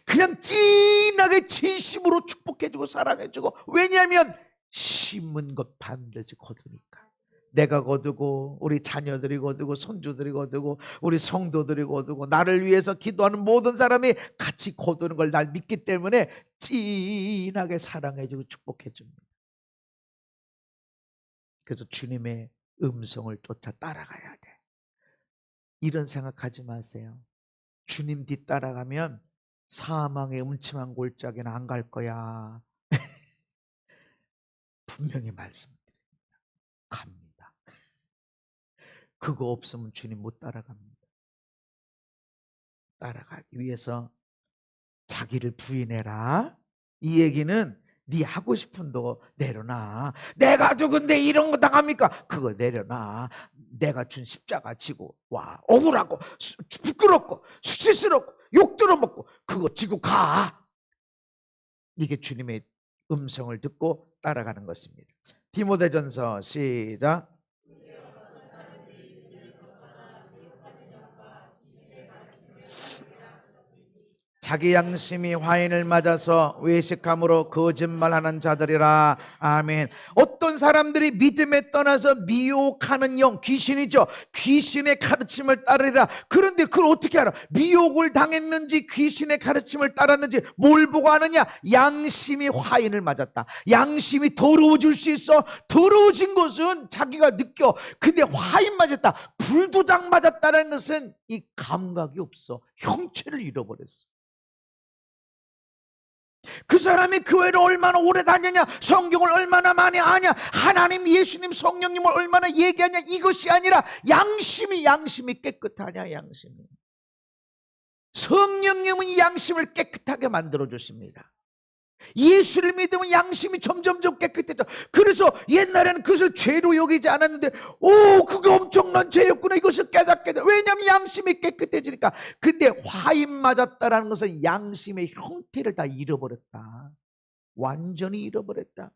그냥 진하게 진심으로 축복해주고 사랑해주고, 왜냐하면 심은 것 반드시 거두니까. 내가 거두고 우리 자녀들이 거두고 손주들이 거두고 우리 성도들이 거두고 나를 위해서 기도하는 모든 사람이 같이 거두는 걸 날 믿기 때문에 진하게 사랑해주고 축복해줍니다. 그래서 주님의 음성을 쫓아 따라가야 돼. 이런 생각하지 마세요. 주님 뒤 따라가면 사망의 음침한 골짜기는 안 갈 거야. 분명히 말씀드립니다. 갑니다. 그거 없으면 주님 못 따라갑니다. 따라가기 위해서 자기를 부인해라. 이 얘기는 네 하고 싶은 거 내려놔. 내가 누군데 이런 거 당합니까? 그거 내려놔. 내가 준 십자가 지고 와. 억울하고 부끄럽고 수치스럽고 욕 들어먹고 그거 지고 가. 이게 주님의 음성을 듣고 따라가는 것입니다. 디모데전서 시작. 자기 양심이 화인을 맞아서 외식함으로 거짓말하는 자들이라. 아멘. 어떤 사람들이 믿음에 떠나서 미혹하는 영, 귀신이죠. 귀신의 가르침을 따르리라. 그런데 그걸 어떻게 알아? 미혹을 당했는지 귀신의 가르침을 따랐는지 뭘 보고 아느냐? 양심이 화인을 맞았다. 양심이 더러워질 수 있어. 더러워진 것은 자기가 느껴. 근데 화인 맞았다, 불도장 맞았다는 것은 이 감각이 없어. 형체를 잃어버렸어. 그 사람이 교회를 얼마나 오래 다녔냐, 성경을 얼마나 많이 아냐, 하나님, 예수님, 성령님을 얼마나 얘기하냐, 이것이 아니라 양심이 깨끗하냐. 양심이, 성령님은 이 양심을 깨끗하게 만들어 주십니다. 예수를 믿으면 양심이 점점 깨끗해져. 그래서 옛날에는 그것을 죄로 여기지 않았는데, 오, 그게 엄청난 죄였구나, 이것을 깨닫게 돼. 왜냐하면 양심이 깨끗해지니까. 근데 화인 맞았다라는 것은 양심의 형태를 다 잃어버렸다. 완전히 잃어버렸다.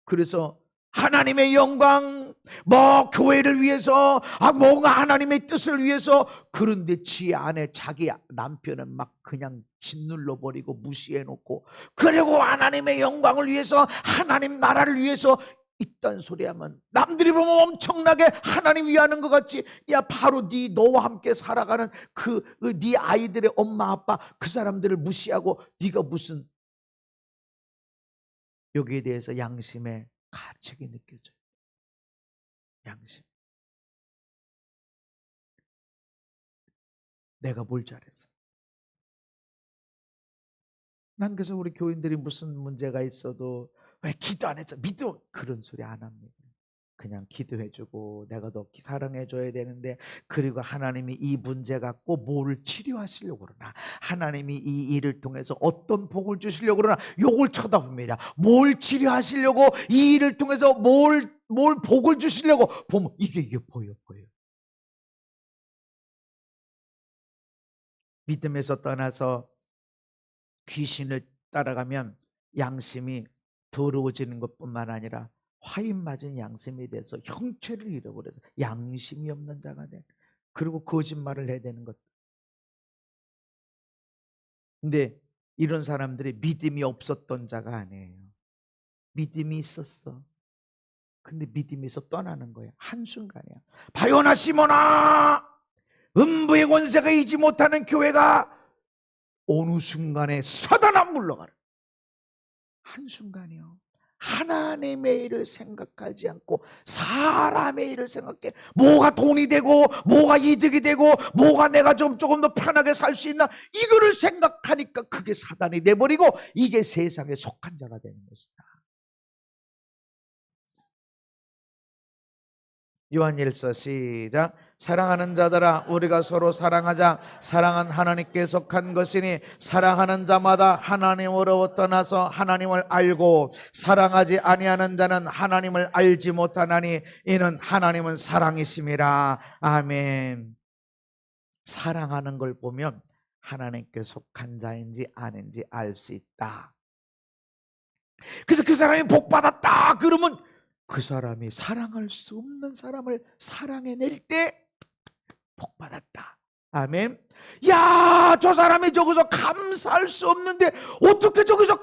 그래서 하나님의 영광, 뭐 교회를 위해서, 뭔가 하나님의 뜻을 위해서, 그런데 지 안에 자기 남편은 막 그냥 짓눌러 버리고 무시해놓고, 그리고 하나님의 영광을 위해서, 하나님 나라를 위해서 이딴 소리 하면 남들이 보면 엄청나게 하나님 위하는 것 같지. 야, 바로 너와 함께 살아가는 네 아이들의 엄마 아빠, 그 사람들을 무시하고 네가 무슨, 여기에 대해서 양심의 가책이 느껴져요. 양심. 내가 뭘 잘했어? 난 그래서 우리 교인들이 무슨 문제가 있어도 왜 기도 안 했어? 믿어. 그런 소리 안 합니다. 그냥 기도해주고 내가 더 사랑해줘야 되는데, 그리고 하나님이 이 문제 갖고 뭘 치료하시려고 그러나, 하나님이 이 일을 통해서 어떤 복을 주시려고 그러나, 요걸 쳐다봅니다. 뭘 치료하시려고, 이 일을 통해서 뭘 복을 주시려고 보면 이게 보여. 믿음에서 떠나서 귀신을 따라가면 양심이 더러워지는 것뿐만 아니라 화인 맞은 양심에 대해서 형체를 잃어버려서 양심이 없는 자가 돼. 그리고 거짓말을 해야 되는 것. 근데 이런 사람들이 믿음이 없었던 자가 아니에요. 믿음이 있었어. 근데 믿음에서 떠나는 거야. 한순간이야. 바요나 시모나, 음부의 권세가 이지 못하는 교회가 어느 순간에 사단아 물러가라. 한순간이요. 하나님의 일을 생각하지 않고 사람의 일을 생각해. 뭐가 돈이 되고 뭐가 이득이 되고 뭐가 내가 조금 더 편하게 살 수 있나, 이거를 생각하니까 그게 사단이 돼버리고 이게 세상에 속한 자가 되는 것이다. 요한일서 시작. 사랑하는 자들아, 우리가 서로 사랑하자. 사랑은 하나님께 속한 것이니 사랑하는 자마다 하나님으로 떠나서 하나님을 알고 사랑하지 아니하는 자는 하나님을 알지 못하나니 이는 하나님은 사랑이심이라. 아멘. 사랑하는 걸 보면 하나님께 속한 자인지 아닌지 알 수 있다. 그래서 그 사람이 복 받았다 그러면 그 사람이 사랑할 수 없는 사람을 사랑해낼 때 복 받았다. 아멘. 야, 저 사람이 저기서 감사할 수 없는데 어떻게 저기서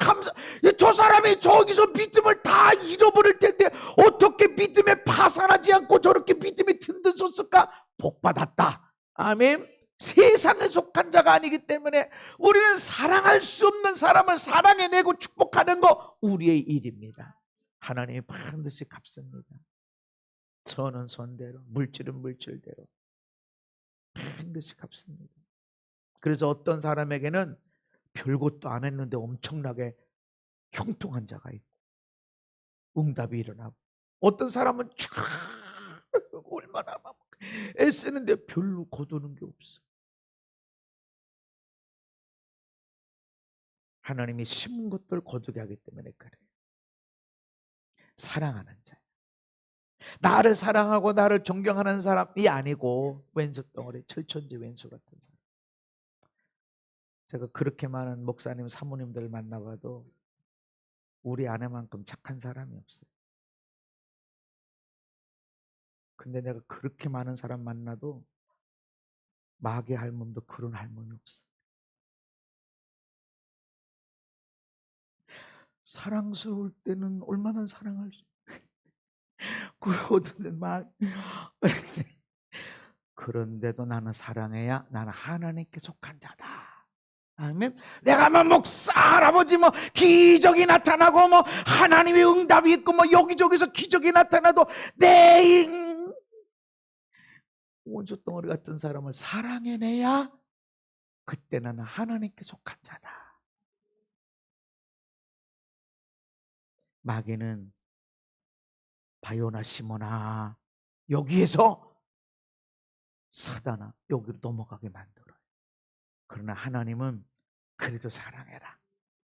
저 사람이 저기서 믿음을 다 잃어버릴 텐데 어떻게 믿음에 파산하지 않고 저렇게 믿음이 든든섰을까? 복 받았다. 아멘. 세상에 속한 자가 아니기 때문에 우리는 사랑할 수 없는 사람을 사랑해내고 축복하는 거 우리의 일입니다. 하나님이 반드시 갚습니다. 선은 선대로, 물질은 물질대로 반드시 갚습니다. 그래서 어떤 사람에게는 별것도 안 했는데 엄청나게 형통한 자가 있고 응답이 일어나고, 어떤 사람은 쫙 얼마나 막 애쓰는데 별로 거두는 게 없어. 하나님이 심은 것들 거두게 하기 때문에 그래요. 사랑하는 자, 나를 사랑하고 나를 존경하는 사람이 아니고 왼수 덩어리, 철천지 왼수 같은 사람. 제가 그렇게 많은 목사님 사모님들 만나봐도 우리 아내만큼 착한 사람이 없어요. 근데 내가 그렇게 많은 사람 만나도 마귀 할멈도 그런 할멈이 없어. 사랑스러울 때는 얼마나 사랑할 수 그러거든 막. 그런데도 나는 사랑해야 나는 하나님께 속한 자다. 아멘. 내가 뭐 목사 할아버지 뭐 기적이 나타나고 뭐 하나님의 응답이 있고 뭐 여기저기서 기적이 나타나도 내 원수 덩어리 같은 사람을 사랑해내야 그때 나는 하나님께 속한 자다. 마귀는 바요나 시모나 여기에서 사단아 여기로 넘어가게 만들어요. 그러나 하나님은 그래도 사랑해라.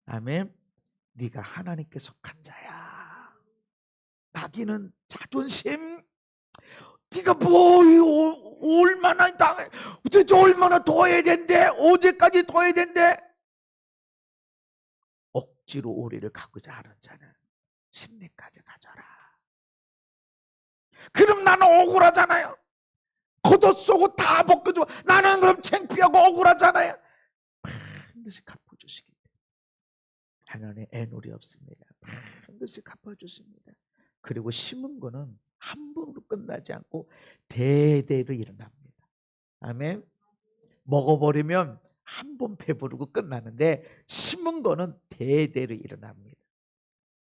아멘. 네가 하나님께 속한 자야. 마귀는 자존심, 네가 뭐 얼마나 당해, 도대체 얼마나 더 해야 된대, 어제까지 더 해야 된대. 억지로 오리를 가고자 하는 자는 심리까지 가져라. 그럼 나는 억울하잖아요. 걷어쏘고 다 벗겨주고 나는 그럼 창피하고 억울하잖아요. 반드시 갚아주시기 때문에 하나님 애놀이 없습니다. 반드시 갚아주십니다. 그리고 심은 거는 한 번으로 끝나지 않고 대대로 일어납니다. 아멘. 먹어버리면 한 번 배부르고 끝나는데 심은 거는 대대로 일어납니다.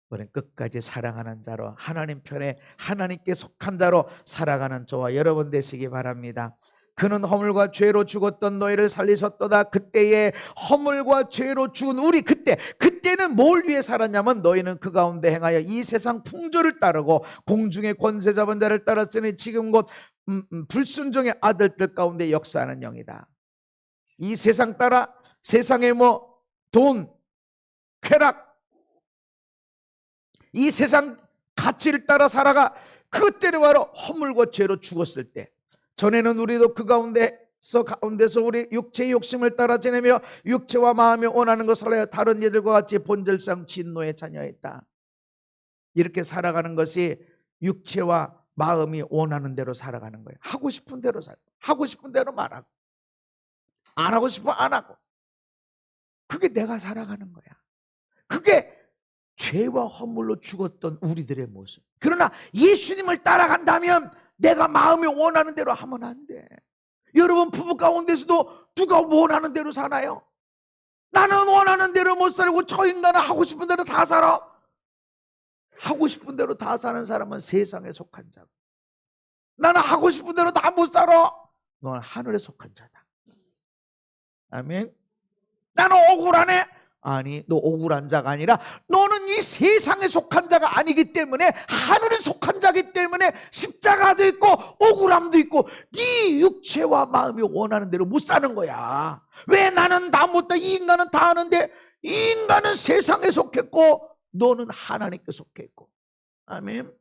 우리는 끝까지 사랑하는 자로, 하나님 편에 하나님께 속한 자로 살아가는 저와 여러분 되시기 바랍니다. 그는 허물과 죄로 죽었던 너희를 살리셨도다. 그때에 허물과 죄로 죽은 우리, 그때는 뭘 위해 살았냐면 너희는 그 가운데 행하여 이 세상 풍조를 따르고 공중의 권세 잡은 자를 따랐으니 지금 곧 불순종의 아들들 가운데 역사하는 영이다. 이 세상 따라 세상의 뭐 돈, 쾌락, 이 세상 가치를 따라 살아가 그때는 바로 허물과 죄로 죽었을 때, 전에는 우리도 그 가운데서 우리 육체의 욕심을 따라 지내며 육체와 마음이 원하는 것을 하여 다른 이들과 같이 본질상 진노의 자녀였다. 이렇게 살아가는 것이 육체와 마음이 원하는 대로 살아가는 거예요. 하고 싶은 대로 살고, 하고 싶은 대로 말하고, 안 하고 싶으면 안 하고. 그게 내가 살아가는 거야. 그게 죄와 허물로 죽었던 우리들의 모습. 그러나 예수님을 따라간다면 내가 마음이 원하는 대로 하면 안 돼. 여러분 부부 가운데서도 누가 원하는 대로 사나요? 나는 원하는 대로 못 살고 저 인간은 하고 싶은 대로 다 살아. 하고 싶은 대로 다 사는 사람은 세상에 속한 자고, 나는 하고 싶은 대로 다 못 살아. 너는 하늘에 속한 자다. 아멘. 나는 억울하네. 아니, 너 억울한 자가 아니라 너는 이 세상에 속한 자가 아니기 때문에 하늘에 속한 자기 때문에 십자가도 있고 억울함도 있고 네 육체와 마음이 원하는 대로 못 사는 거야. 왜 나는 다 못다, 이 인간은 다 하는데. 이 인간은 세상에 속했고 너는 하나님께 속했고. 아멘.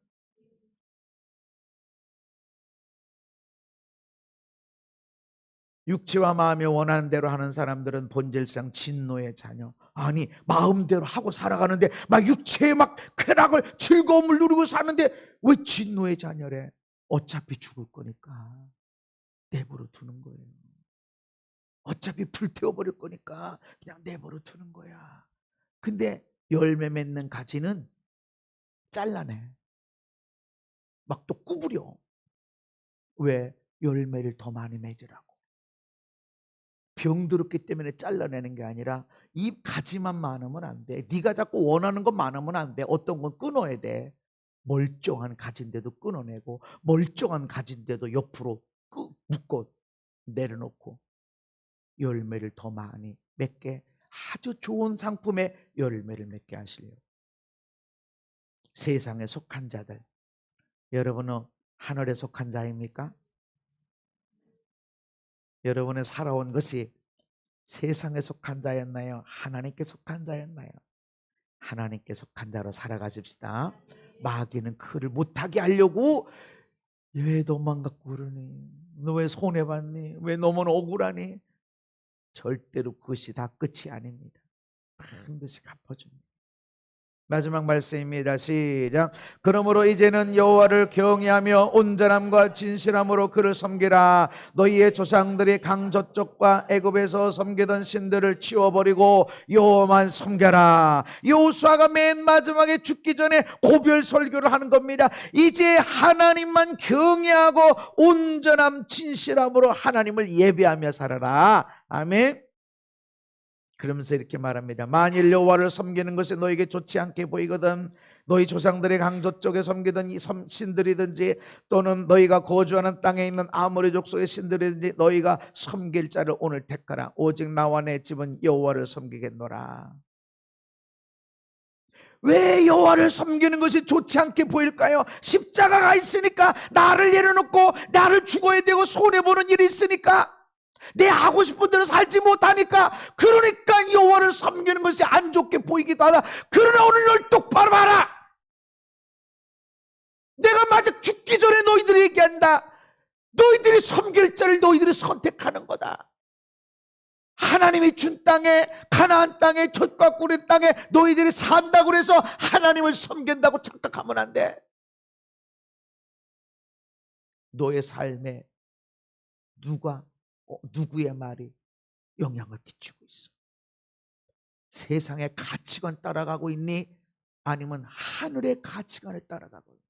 육체와 마음이 원하는 대로 하는 사람들은 본질상 진노의 자녀. 아니, 마음대로 하고 살아가는데 막 육체의 막 쾌락을, 즐거움을 누리고 사는데 왜 진노의 자녀래? 어차피 죽을 거니까 내버려 두는 거예요. 어차피 불태워버릴 거니까 그냥 내버려 두는 거야. 근데 열매 맺는 가지는 잘라내. 막 또 구부려. 왜? 열매를 더 많이 맺으라고. 병들었기 때문에 잘라내는 게 아니라 이 가지만 많으면 안 돼. 네가 자꾸 원하는 것 많으면 안 돼. 어떤 건 끊어야 돼. 멀쩡한 가지인데도 끊어내고, 멀쩡한 가지인데도 옆으로 묶어 내려놓고 열매를 더 많이 맺게, 아주 좋은 상품의 열매를 맺게 하시려고. 세상에 속한 자들, 여러분은 하늘에 속한 자입니까? 여러분의 살아온 것이 세상에 속한 자였나요? 하나님께 속한 자였나요? 하나님께 속한 자로 살아가십시다. 마귀는 그를 못하게 하려고, 왜 너만 갖고 그러니? 너 왜 손해봤니? 왜 너만 억울하니? 절대로 그것이 다 끝이 아닙니다. 반드시 갚아줍니다. 마지막 말씀입니다. 시작. 그러므로 이제는 여호와를 경외하며 온전함과 진실함으로 그를 섬기라. 너희의 조상들이 강 저쪽과 애굽에서 섬기던 신들을 치워버리고 여호와만 섬겨라. 여호수아가 맨 마지막에 죽기 전에 고별 설교를 하는 겁니다. 이제 하나님만 경외하고 온전함 진실함으로 하나님을 예배하며 살아라. 아멘. 그러면서 이렇게 말합니다. 만일 여호와를 섬기는 것이 너에게 좋지 않게 보이거든 너희 조상들의 강조 쪽에 섬기던 이 신들이든지 또는 너희가 거주하는 땅에 있는 아모리 족속의 신들이든지 너희가 섬길 자를 오늘 택하라. 오직 나와 내 집은 여호와를 섬기겠노라. 왜 여호와를 섬기는 것이 좋지 않게 보일까요? 십자가가 있으니까, 나를 내려놓고 나를 죽어야 되고 손해보는 일이 있으니까, 내 하고 싶은 대로 살지 못하니까, 그러니까 여호와를 섬기는 것이 안 좋게 보이기도 하다. 그러나 오늘 널 똑바로 봐라. 내가 마저 죽기 전에 너희들이 얘기한다. 너희들이 섬길 자를 너희들이 선택하는 거다. 하나님이 준 땅에, 가나안 땅에, 젖과 꿀의 땅에 너희들이 산다고 해서 하나님을 섬긴다고 착각하면 안 돼. 너의 삶에 누구의 말이 영향을 끼치고 있어? 세상의 가치관 따라가고 있니? 아니면 하늘의 가치관을 따라가고 있니?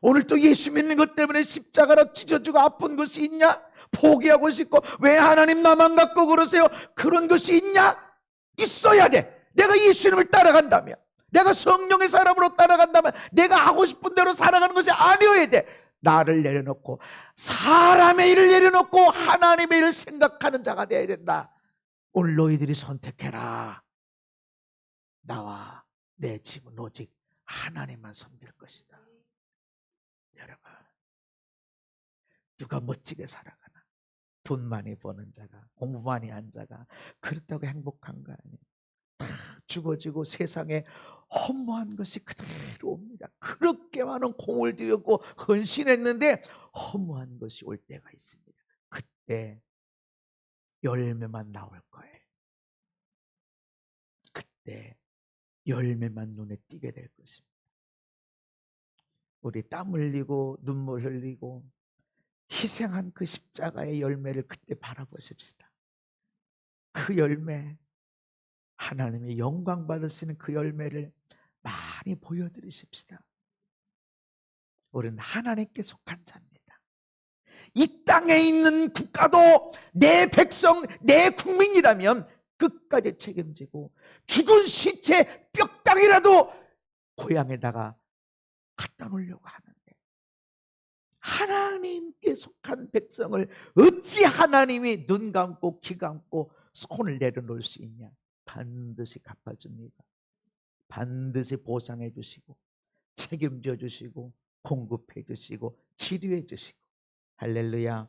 오늘 또 예수 믿는 것 때문에 십자가로 찢어지고 아픈 것이 있냐? 포기하고 싶고, 왜 하나님 나만 갖고 그러세요? 그런 것이 있냐? 있어야 돼. 내가 예수님을 따라간다면, 내가 성령의 사람으로 따라간다면, 내가 하고 싶은 대로 살아가는 것이 아니어야 돼. 나를 내려놓고 사람의 일을 내려놓고 하나님의 일을 생각하는 자가 되어야 된다. 오늘 너희들이 선택해라. 나와 내 집은 오직 하나님만 섬길 것이다. 여러분, 누가 멋지게 살아가나? 돈 많이 버는 자가, 공부 많이 한 자가 그렇다고 행복한 거 아니에요. 다 죽어지고 세상에 허무한 것이 그대로 옵니다. 그렇게 많은 공을 들였고 헌신했는데 허무한 것이 올 때가 있습니다. 그때 열매만 나올 거예요. 그때 열매만 눈에 띄게 될 것입니다. 우리 땀 흘리고 눈물 흘리고 희생한 그 십자가의 열매를 그때 바라보십시다. 그 열매, 하나님의 영광 받으시는 그 열매를 많이 보여드리십시다. 우리는 하나님께 속한 자입니다. 이 땅에 있는 국가도 내 백성, 내 국민이라면 끝까지 책임지고 죽은 시체 뼈다귀라도 고향에다가 갖다 놓으려고 하는데, 하나님께 속한 백성을 어찌 하나님이 눈 감고 귀 감고 손을 내려놓을 수 있냐? 반드시 갚아줍니다. 반드시 보상해 주시고 책임져 주시고 공급해 주시고 치료해 주시고. 할렐루야.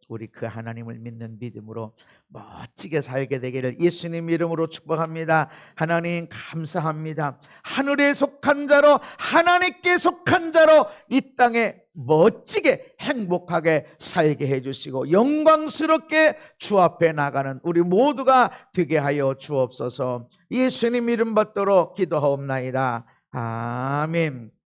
우리 그 하나님을 믿는 믿음으로 멋지게 살게 되기를 예수님 이름으로 축복합니다. 하나님 감사합니다. 하늘에 속한 자로, 하나님께 속한 자로 이 땅에 멋지게 행복하게 살게 해주시고 영광스럽게 주 앞에 나가는 우리 모두가 되게 하여 주옵소서. 예수님 이름 받도록 기도하옵나이다. 아멘.